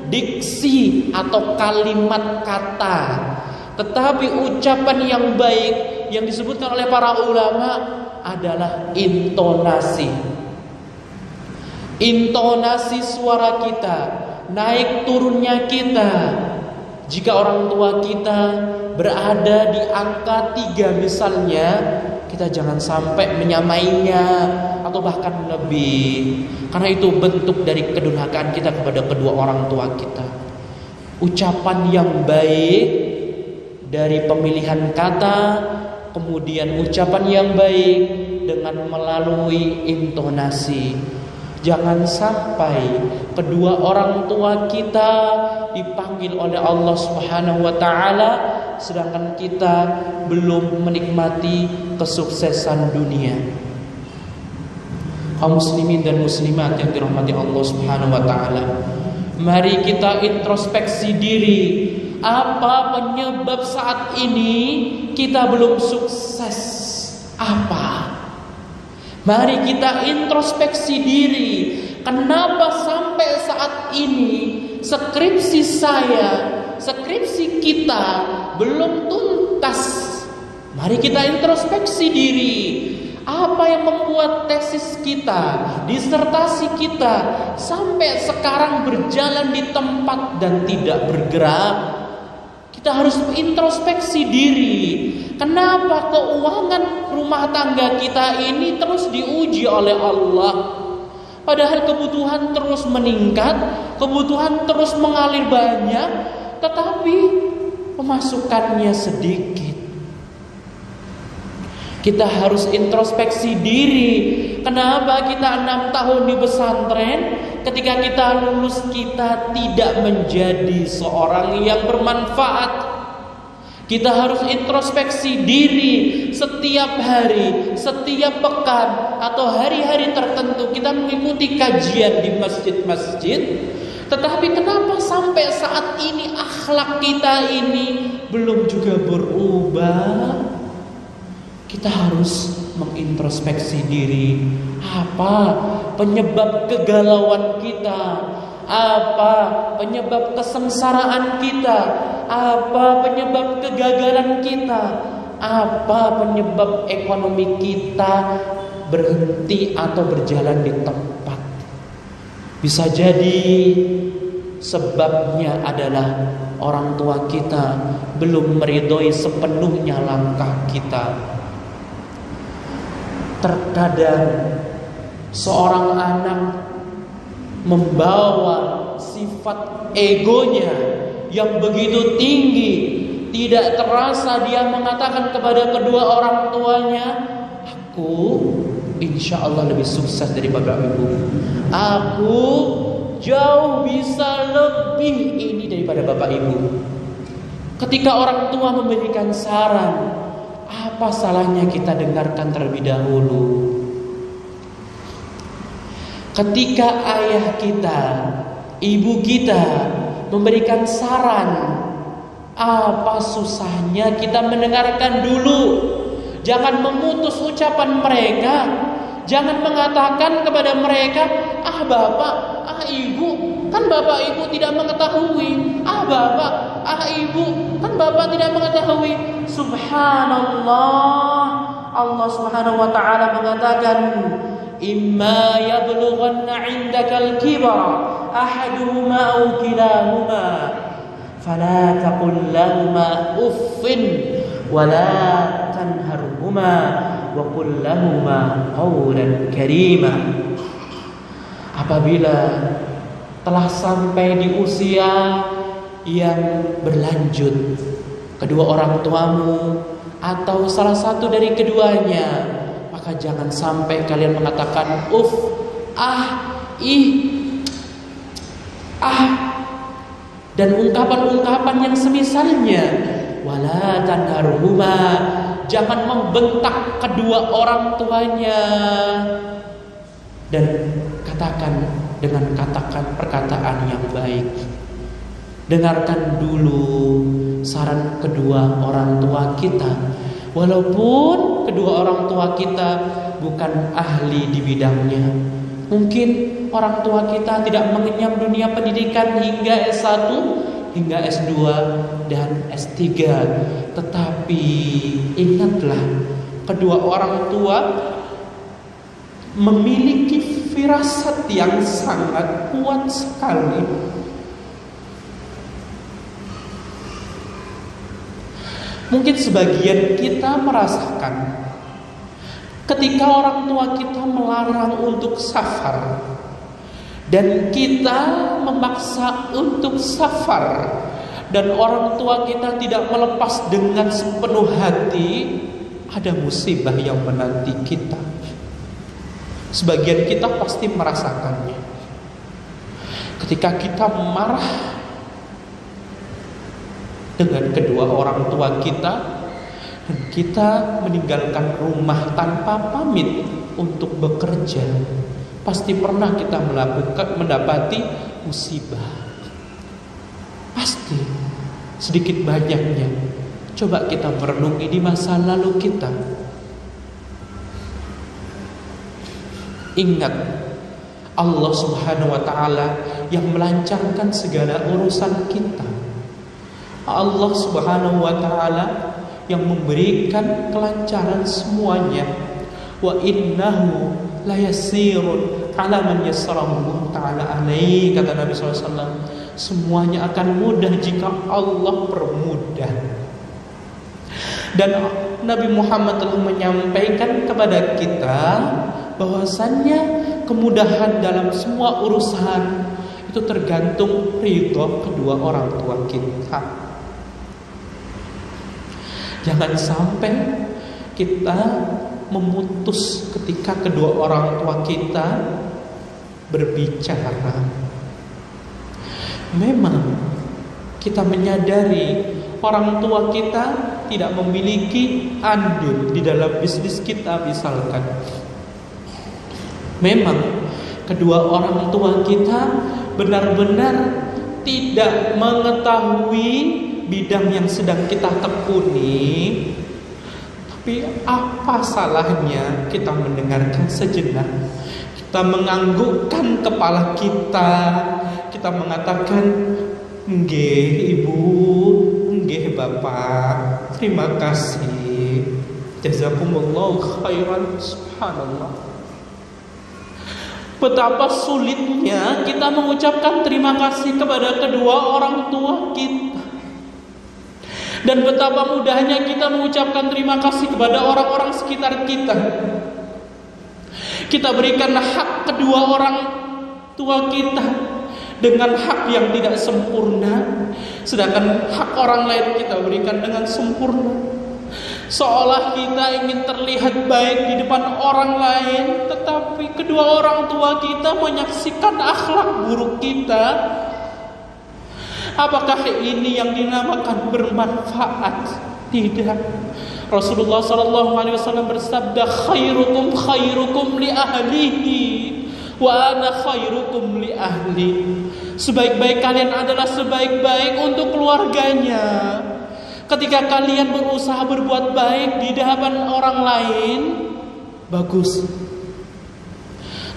diksi atau kalimat kata, tetapi ucapan yang baik yang disebutkan oleh para ulama adalah intonasi. Intonasi suara kita, naik turunnya kita. Jika orang tua kita berada di angka 3 misalnya, kita jangan sampai menyamainya atau bahkan lebih. Karena itu bentuk dari kedurhakaan kita kepada kedua orang tua kita. Ucapan yang baik dari pemilihan kata, kemudian ucapan yang baik dengan melalui intonasi. Jangan sampai kedua orang tua kita dipanggil oleh Allah Subhanahu wa taala sedangkan kita belum menikmati kesuksesan dunia. Kaum muslimin dan muslimat yang dirahmati Allah Subhanahu wa taala, mari kita introspeksi diri. Apa penyebab saat ini kita belum sukses? Apa? Mari kita introspeksi diri. Kenapa sampai saat ini skripsi saya, skripsi kita belum tuntas? Mari kita introspeksi diri. Apa yang membuat tesis kita, disertasi kita sampai sekarang berjalan di tempat dan tidak bergerak? Kita harus introspeksi diri. Kenapa keuangan rumah tangga kita ini terus diuji oleh Allah? Padahal kebutuhan terus meningkat, kebutuhan terus mengalir banyak, tetapi pemasukannya sedikit. Kita harus introspeksi diri. Kenapa kita 6 tahun di pesantren, ketika kita lulus kita tidak menjadi seorang yang bermanfaat? Kita harus introspeksi diri setiap hari, setiap pekan atau hari-hari tertentu kita mengikuti kajian di masjid-masjid. Tetapi kenapa sampai saat ini akhlak kita ini belum juga berubah? Kita harus mengintrospeksi diri. Apa penyebab kegalauan kita? Apa penyebab kesengsaraan kita? Apa penyebab kegagalan kita? Apa penyebab ekonomi kita berhenti atau berjalan di tempat? Bisa jadi sebabnya adalah orang tua kita belum meridhoi sepenuhnya langkah kita. Terkadang seorang anak membawa sifat egonya yang begitu tinggi, tidak terasa dia mengatakan kepada kedua orang tuanya, aku insya Allah lebih sukses dari bapak ibu, aku jauh bisa lebih ini daripada bapak ibu. Ketika orang tua memberikan saran, apa salahnya kita dengarkan terlebih dahulu? Ketika ayah kita, ibu kita memberikan saran, apa susahnya kita mendengarkan dulu? Jangan memutus ucapan mereka. Jangan mengatakan kepada mereka, ah bapak, ah ibu, kan bapak ibu tidak mengetahui. Ah bapak, ah ibu, kan bapak tidak mengetahui. Subhanallah, Allah subhanahu wa ta'ala mengatakan, imma yablughanna 'indakal kibara ahaduhuma aw kilahuma fala taqul lahumā uffin wa la tanharhumā wa qul lahumā qawlan karīmā. Apabila telah sampai di usia yang berlanjut, kedua orang tuamu atau salah satu dari keduanya, maka jangan sampai kalian mengatakan uff, ah, ih, ah, dan ungkapan-ungkapan yang semisalnya. Wala tanharhuma, jangan membentak kedua orang tuanya, dan katakan dengan perkataan yang baik. Dengarkan dulu saran kedua orang tua kita, walaupun kedua orang tua kita bukan ahli di bidangnya. Mungkin orang tua kita tidak mengenyam dunia pendidikan hingga S1, hingga S2 dan S3. Tetapi ingatlah, kedua orang tua memiliki firasat yang sangat kuat sekali. Mungkin sebagian kita merasakan ketika orang tua kita melarang untuk safar dan kita memaksa untuk safar, dan orang tua kita tidak melepas dengan sepenuh hati, ada musibah yang menanti kita. Sebagian kita pasti merasakannya. Ketika kita marah dengan kedua orang tua kita, dan kita meninggalkan rumah tanpa pamit untuk bekerja, pasti pernah kita mendapati musibah. Pasti sedikit banyaknya. Coba kita merenungi di masa lalu kita. Ingat, Allah subhanahu wa ta'ala yang melancarkan segala urusan kita. Allah subhanahu wa ta'ala yang memberikan kelancaran semuanya. Wa innahu la yasirun ala man yassarahu ta'ala alaihi, kata Nabi SAW. Semuanya akan mudah jika Allah permudah. Dan Nabi Muhammad telah menyampaikan kepada kita bahwasannya kemudahan dalam semua urusan itu tergantung ridho kedua orang tua kita. Jangan sampai kita memutus ketika kedua orang tua kita berbicara. Memang kita menyadari orang tua kita tidak memiliki andil di dalam bisnis kita misalkan. Memang kedua orang tua kita benar-benar tidak mengetahui bidang yang sedang kita tekuni. Tapi apa salahnya kita mendengarkan sejenak? Kita menganggukkan kepala kita. Kita mengatakan, nggih ibu, nggih bapak, terima kasih, jazakumullahu khairan, subhanallah. Betapa sulitnya kita mengucapkan terima kasih kepada kedua orang tua kita. Dan betapa mudahnya kita mengucapkan terima kasih kepada orang-orang sekitar kita. Kita berikan hak kedua orang tua kita dengan hak yang tidak sempurna, sedangkan hak orang lain kita berikan dengan sempurna. Seolah kita ingin terlihat baik di depan orang lain, tetapi kedua orang tua kita menyaksikan akhlak buruk kita. Apakah ini yang dinamakan bermanfaat? Tidak. Rasulullah SAW bersabda, khairukum khairukum li ahlihi wa ana khairukum li ahli. Sebaik-baik kalian adalah sebaik-baik untuk keluarganya. Ketika kalian berusaha berbuat baik di hadapan orang lain, bagus.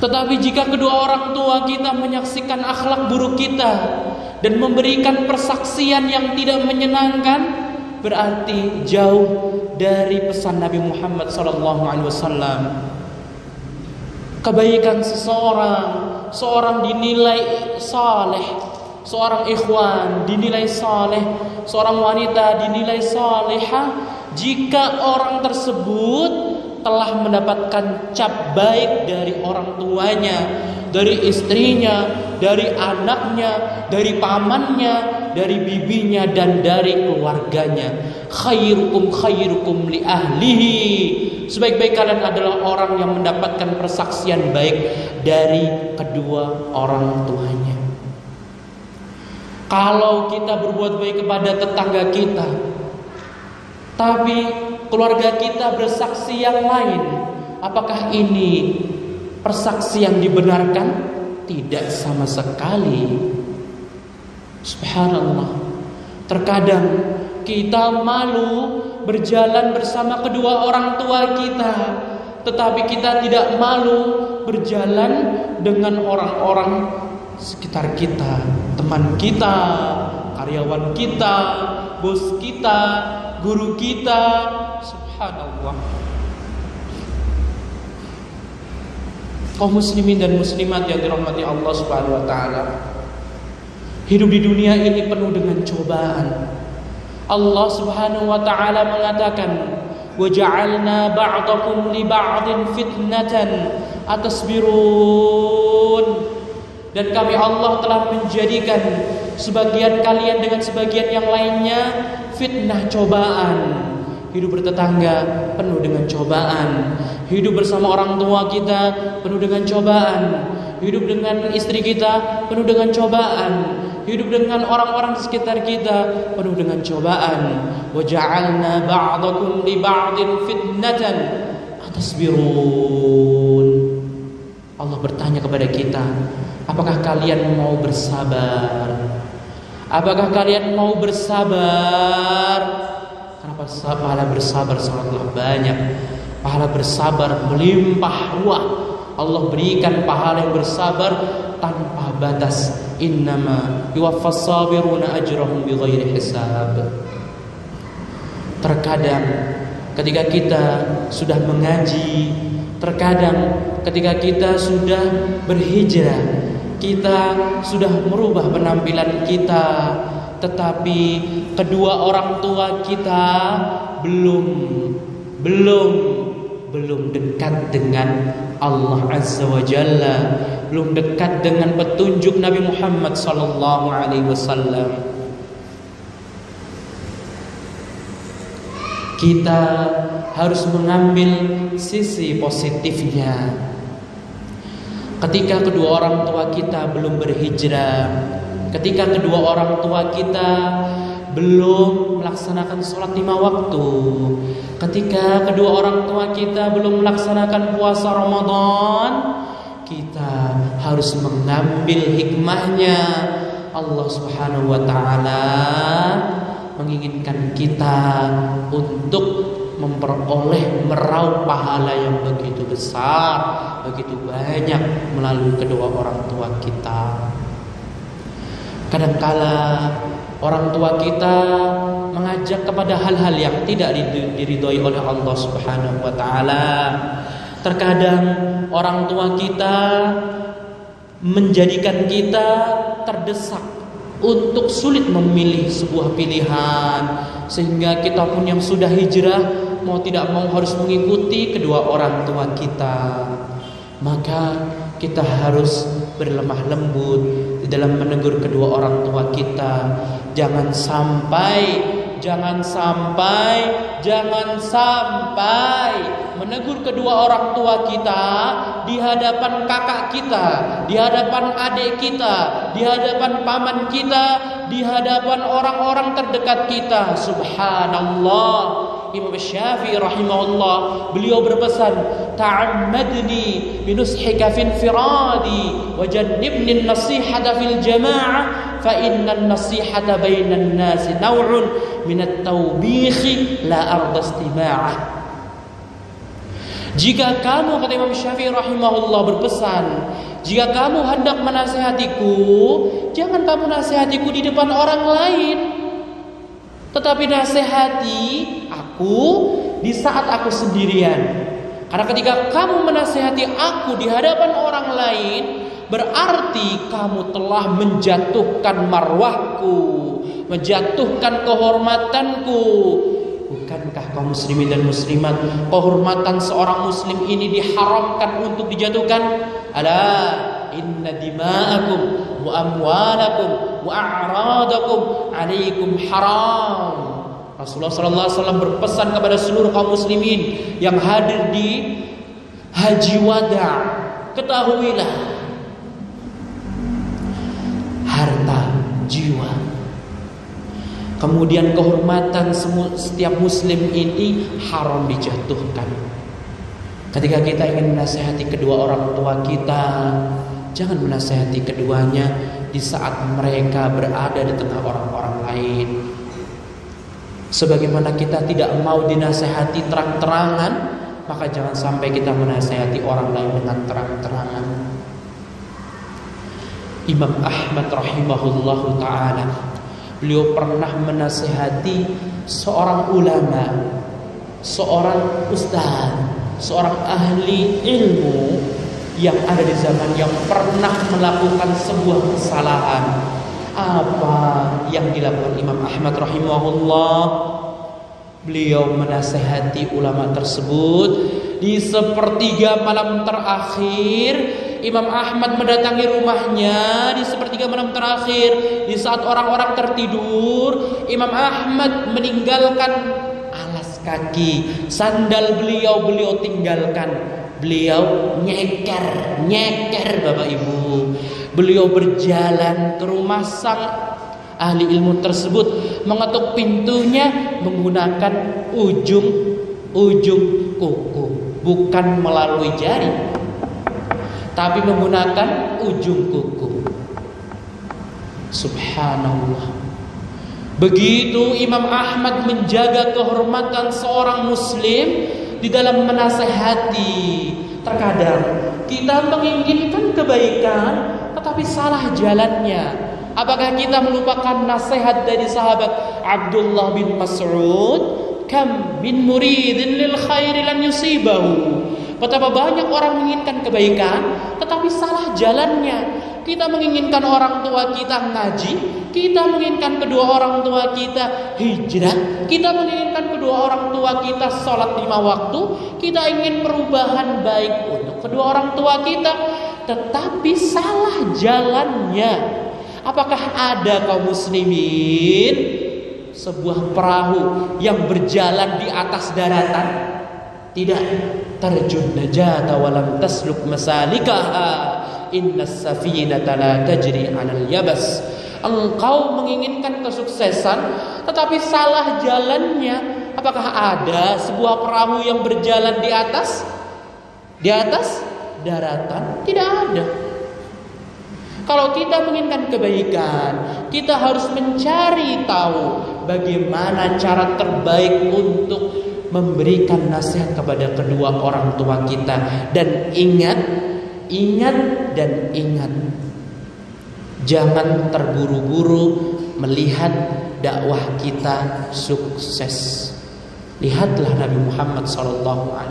Tetapi jika kedua orang tua kita menyaksikan akhlak buruk kita dan memberikan persaksian yang tidak menyenangkan, berarti jauh dari pesan Nabi Muhammad SAW. Kebaikan seorang dinilai saleh, seorang ikhwan dinilai saleh, seorang wanita dinilai salehah jika orang tersebut telah mendapatkan cap baik dari orang tuanya, dari istrinya, dari anaknya, dari pamannya, dari bibinya, dan dari keluarganya. Khairukum khairukum li ahlihi. Sebaik-baik kalian adalah orang yang mendapatkan persaksian baik dari kedua orang tuanya. Kalau kita berbuat baik kepada tetangga kita, tapi keluarga kita bersaksi yang lain, apakah ini persaksi yang dibenarkan? Tidak sama sekali. Subhanallah. Terkadang kita malu berjalan bersama kedua orang tua kita, tetapi kita tidak malu berjalan dengan orang-orang sekitar kita, teman kita, karyawan kita, bos kita, guru kita. Subhanallah. Kaum muslimin dan muslimat yang dirahmati Allah Subhanahu wa taala, hidup di dunia ini penuh dengan cobaan. Allah Subhanahu wa taala mengatakan, "Wa ja'alna ba'dakum li ba'din fitnatan atasbirun." Dan kami Allah telah menjadikan sebagian kalian dengan sebagian yang lainnya fitnah, cobaan. Hidup bertetangga penuh dengan cobaan. Hidup bersama orang tua kita penuh dengan cobaan. Hidup dengan istri kita penuh dengan cobaan. Hidup dengan orang-orang di sekitar kita penuh dengan cobaan. Wa ja'alna ba'dakum li ba'din fitnatan atasbirun. Allah bertanya kepada kita, apakah kalian mau bersabar? Apakah kalian mau bersabar? Kenapa pahala bersabar sangatlah banyak. Pahala bersabar melimpah ruah. Allah berikan pahala yang bersabar tanpa batas. Innama yuwaffas sabiruna ajrahum bighairi hisab. Terkadang ketika kita sudah mengaji, terkadang ketika kita sudah berhijrah, kita sudah merubah penampilan kita, tetapi kedua orang tua kita belum dekat dengan Allah Azza wa Jalla, belum dekat dengan petunjuk Nabi Muhammad sallallahu alaihi wasallam. Kita harus mengambil sisi positifnya. Ketika kedua orang tua kita belum berhijrah, ketika kedua orang tua kita belum melaksanakan sholat 5 waktu, ketika kedua orang tua kita belum melaksanakan puasa Ramadan, kita harus mengambil hikmahnya. Allah Subhanahu wa ta'ala menginginkan kita untuk memperoleh meraup pahala yang begitu besar, begitu banyak melalui kedua orang tua kita. Kadangkala orang tua kita mengajak kepada hal-hal yang tidak diridhoi oleh Allah Subhanahu wa ta'ala. Terkadang orang tua kita menjadikan kita terdesak untuk sulit memilih sebuah pilihan, sehingga kita pun yang sudah hijrah mau tidak mau harus mengikuti kedua orang tua kita. Maka kita harus berlemah lembut di dalam menegur kedua orang tua kita. Jangan sampai menegur kedua orang tua kita di hadapan kakak kita, di hadapan adik kita, di hadapan paman kita, di hadapan orang-orang terdekat kita. Subhanallah. Imam Syafi'i rahimahullah, beliau berpesan, ta'ammadni binushika fil firadi wa jannibni an-nasihata fil jama'ah fa inna an-nasihata bainan nasi naw'un min at-tawbikh la arda istima'ah. Jika kamu, kata Imam Syafi'i rahimahullah berpesan, jika kamu hendak menasihatiku, jangan kamu nasihatiku di depan orang lain, tetapi nasihati aku di saat aku sendirian. Karena ketika kamu menasihati aku di hadapan orang lain, berarti kamu telah menjatuhkan marwahku, menjatuhkan kehormatanku. Bukankah kaum muslimin dan muslimat, kehormatan seorang muslim ini diharamkan untuk dijatuhkan? Ala inna dima'akum wa amwalakum wa a'radakum alaikum haram. Rasulullah sallallahu alaihi wasallam berpesan kepada seluruh kaum muslimin yang hadir di Haji Wada, ketahuilah harta, jiwa, kemudian kehormatan setiap muslim ini haram dijatuhkan. Ketika kita ingin menasihati kedua orang tua kita, jangan menasihati keduanya di saat mereka berada di tengah orang-orang lain. Sebagaimana kita tidak mau dinasihati terang-terangan, maka jangan sampai kita menasihati orang lain dengan terang-terangan. Imam Ahmad rahimahullahu ta'ala, beliau pernah menasihati seorang ulama, seorang ustaz, seorang ahli ilmu yang ada di zaman yang pernah melakukan sebuah kesalahan. Apa yang dilakukan Imam Ahmad rahimahullah? Beliau menasihati ulama tersebut. Di sepertiga malam terakhir, Imam Ahmad mendatangi rumahnya di sepertiga malam terakhir. Di saat orang-orang tertidur, Imam Ahmad meninggalkan alas kaki, sandal beliau tinggalkan. Beliau nyeker Bapak Ibu. Beliau berjalan ke rumah sang ahli ilmu tersebut, mengetuk pintunya menggunakan ujung kuku, bukan melalui jari, tapi menggunakan ujung kuku. Subhanallah. Begitu Imam Ahmad menjaga kehormatan seorang muslim di dalam menasehati. Terkadang kita menginginkan kebaikan tetapi salah jalannya. Apakah kita melupakan nasihat dari sahabat Abdullah bin Mas'ud? Kam min muridin lil khairi lan yusibahu. Betapa banyak orang menginginkan kebaikan tetapi salah jalannya. Kita menginginkan orang tua kita ngaji, kita menginginkan kedua orang tua kita hijrah, kita menginginkan kedua orang tua kita sholat 5 waktu, kita ingin perubahan baik untuk kedua orang tua kita, tetapi salah jalannya. Apakah ada kaum muslimin sebuah perahu yang berjalan di atas daratan? Tidak. Tarjun najata walam tasluk masalikaha. Innas safinata la tajri 'alal yabas. Engkau menginginkan kesuksesan tetapi salah jalannya. Apakah ada sebuah perahu yang berjalan di atas daratan? Tidak ada. Kalau kita menginginkan kebaikan, kita harus mencari tahu bagaimana cara terbaik untuk memberikan nasihat kepada kedua orang tua kita. Dan ingat, jangan terburu-buru melihat dakwah kita sukses. Lihatlah Nabi Muhammad SAW.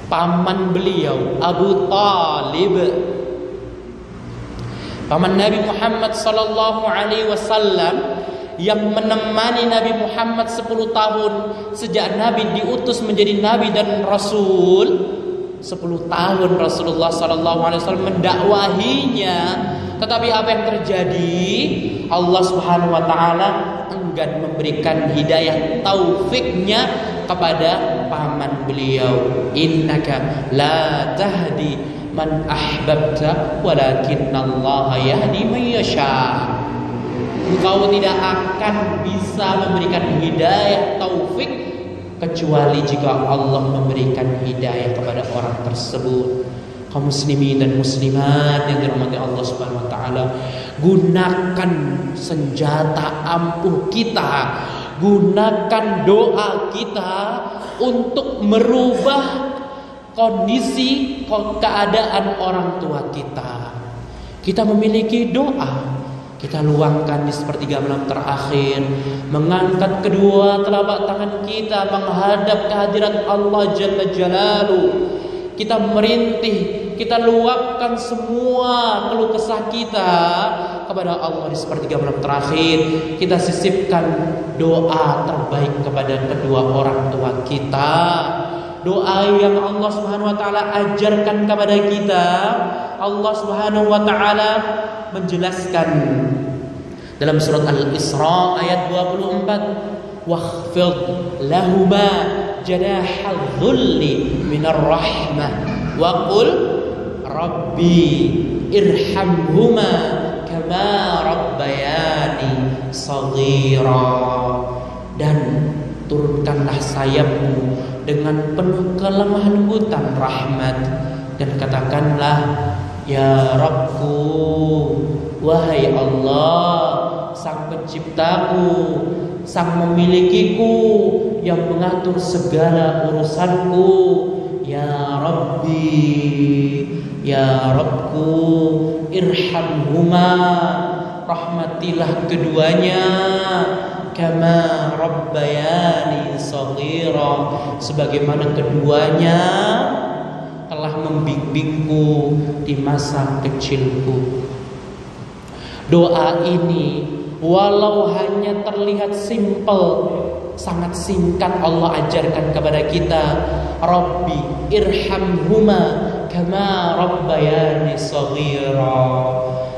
paman beliau Abu Talib, paman Nabi Muhammad sallallahu alaihi wasallam yang menemani Nabi Muhammad 10 tahun sejak Nabi diutus menjadi Nabi dan Rasul. 10 tahun Rasulullah sallallahu alaihi wasallam mendakwahinya, tetapi apa yang terjadi? Allah Subhanahu wa taala enggan memberikan hidayah taufiknya kepada paman beliau. Innaka la tahdi man ahbabta walakinnallaha yahdi man yasha. Engkau tidak akan bisa memberikan hidayah taufik kecuali jika Allah memberikan hidayah kepada orang tersebut. Kaum muslimin dan muslimat yang dirahmati Allah Subhanahu wa taala, gunakan senjata ampuh kita, gunakan doa kita untuk merubah kondisi keadaan orang tua kita. Kita memiliki doa, kita luangkan di sepertiga malam terakhir, mengangkat kedua telapak tangan kita menghadap kehadirat Allah Jalla Jalaluhu. Kita merintih, kita luapkan semua keluh kesah kita kepada Allah di sepertiga malam terakhir. Kita sisipkan doa terbaik kepada kedua orang tua kita, doa yang Allah Subhanahu wa taala ajarkan kepada kita. Allah Subhanahu wa taala menjelaskan dalam surat Al-Isra ayat 24, wakhfid lahuma janahal dhulli minar rahmah wa qul rabbi irhamhuma kama rabbayani saghira. Dan turunkanlah sayapmu dengan penuh kelemah lembutan rahmat, dan katakanlah, ya Rabbku, wahai Allah, Sang Penciptaku, Sang Memilikiku, yang mengatur segala urusanku. Ya Rabbi, ya Rabbku, irhamhuma, rahmatilah keduanya, kama rabbayani shaghira, sebagaimana keduanya telah membimbingku di masa kecilku. Doa ini walau hanya terlihat simpel, sangat singkat, Allah ajarkan kepada kita, Rabbi irhamhuma kama rabbayani shaghira.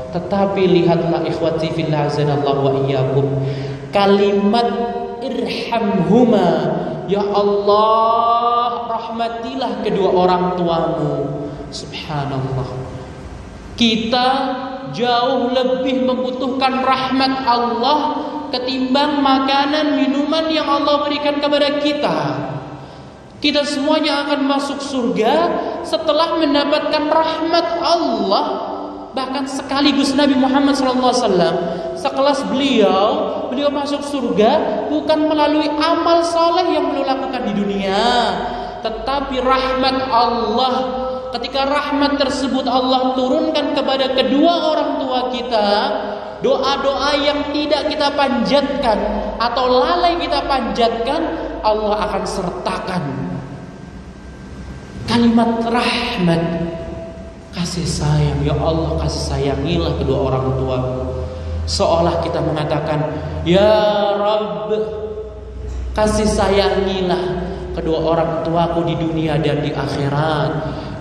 Tetapi lihatlah ikhwati fillah azanallahu wa iyyakum, kalimat irhamhuma, ya Allah rahmatilah kedua orang tuamu. Subhanallah, kita jauh lebih membutuhkan rahmat Allah ketimbang makanan minuman yang Allah berikan kepada kita. Kita semuanya akan masuk surga setelah mendapatkan rahmat Allah. Bahkan sekaligus Nabi Muhammad SAW, sekelas beliau masuk surga bukan melalui amal soleh yang beliau lakukan di dunia, tetapi rahmat Allah. Ketika rahmat tersebut Allah turunkan kepada kedua orang tua kita, doa-doa yang tidak kita panjatkan atau lalai kita panjatkan, Allah akan sertakan kalimat rahmat, kasih sayang. Ya Allah, kasih sayangilah kedua orang tua. Seolah kita mengatakan, ya Rabb, kasih sayangilah kedua orang tuaku di dunia dan di akhirat.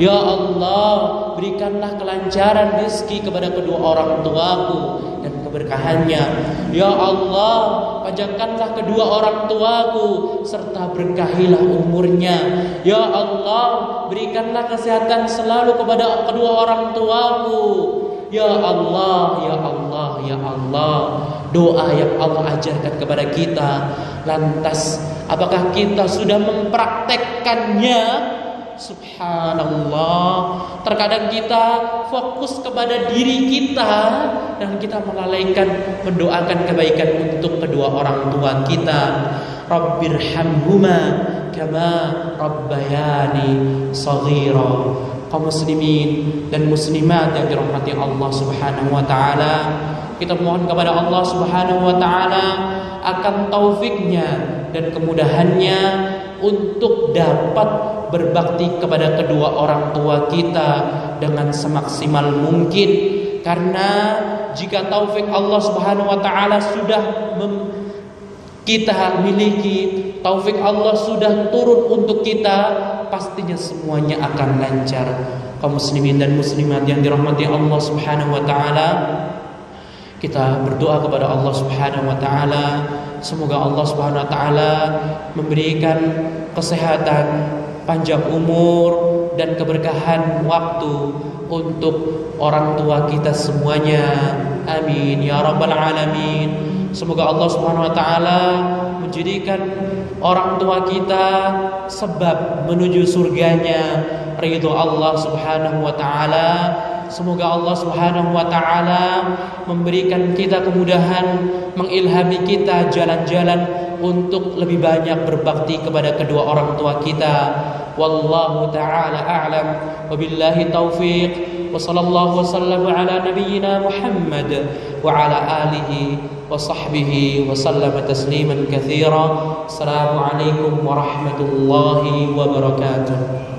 Ya Allah, berikanlah kelancaran rezeki kepada kedua orang tuaku dan keberkahannya. Ya Allah, panjangkanlah kedua orang tuaku serta berkahilah umurnya. Ya Allah, berikanlah kesehatan selalu kepada kedua orang tuaku. Ya Allah, ya Allah, ya Allah. Doa yang Allah ajarkan kepada kita. Lantas apakah kita sudah mempraktekkannya? Subhanallah, terkadang kita fokus kepada diri kita dan kita melalaikan mendoakan kebaikan untuk kedua orang tua kita. Rabbirhamhuma kama rabbayani shaghira. Kaum muslimin dan muslimat yang dirahmati Allah Subhanahu wa taala, kita mohon kepada Allah Subhanahu wa taala akan taufiknya dan kemudahannya untuk dapat berbakti kepada kedua orang tua kita dengan semaksimal mungkin. Karena jika taufik Allah Subhanahu wa taala sudah kita miliki, taufik Allah sudah turun untuk kita, pastinya semuanya akan lancar. Kaum muslimin dan muslimat yang dirahmati Allah Subhanahu wa taala, kita berdoa kepada Allah Subhanahu wa taala, semoga Allah Subhanahu wa taala memberikan kesehatan, panjang umur dan keberkahan waktu untuk orang tua kita semuanya. Amin ya rabbal alamin. Semoga Allah Subhanahu wa taala menjadikan orang tua kita sebab menuju surganya, ridho Allah Subhanahu wa taala. Semoga Allah Subhanahu wa taala memberikan kita kemudahan, mengilhami kita jalan-jalan untuk lebih banyak berbakti kepada kedua orang tua kita. Wallahu taala a'lam, wabillahi taufiq, wa sallallahu wasallam ala nabiyyina Muhammad wa ala alihi wa sahbihi wa sallama tasliman katsira. Assalamualaikum warahmatullahi wabarakatuh.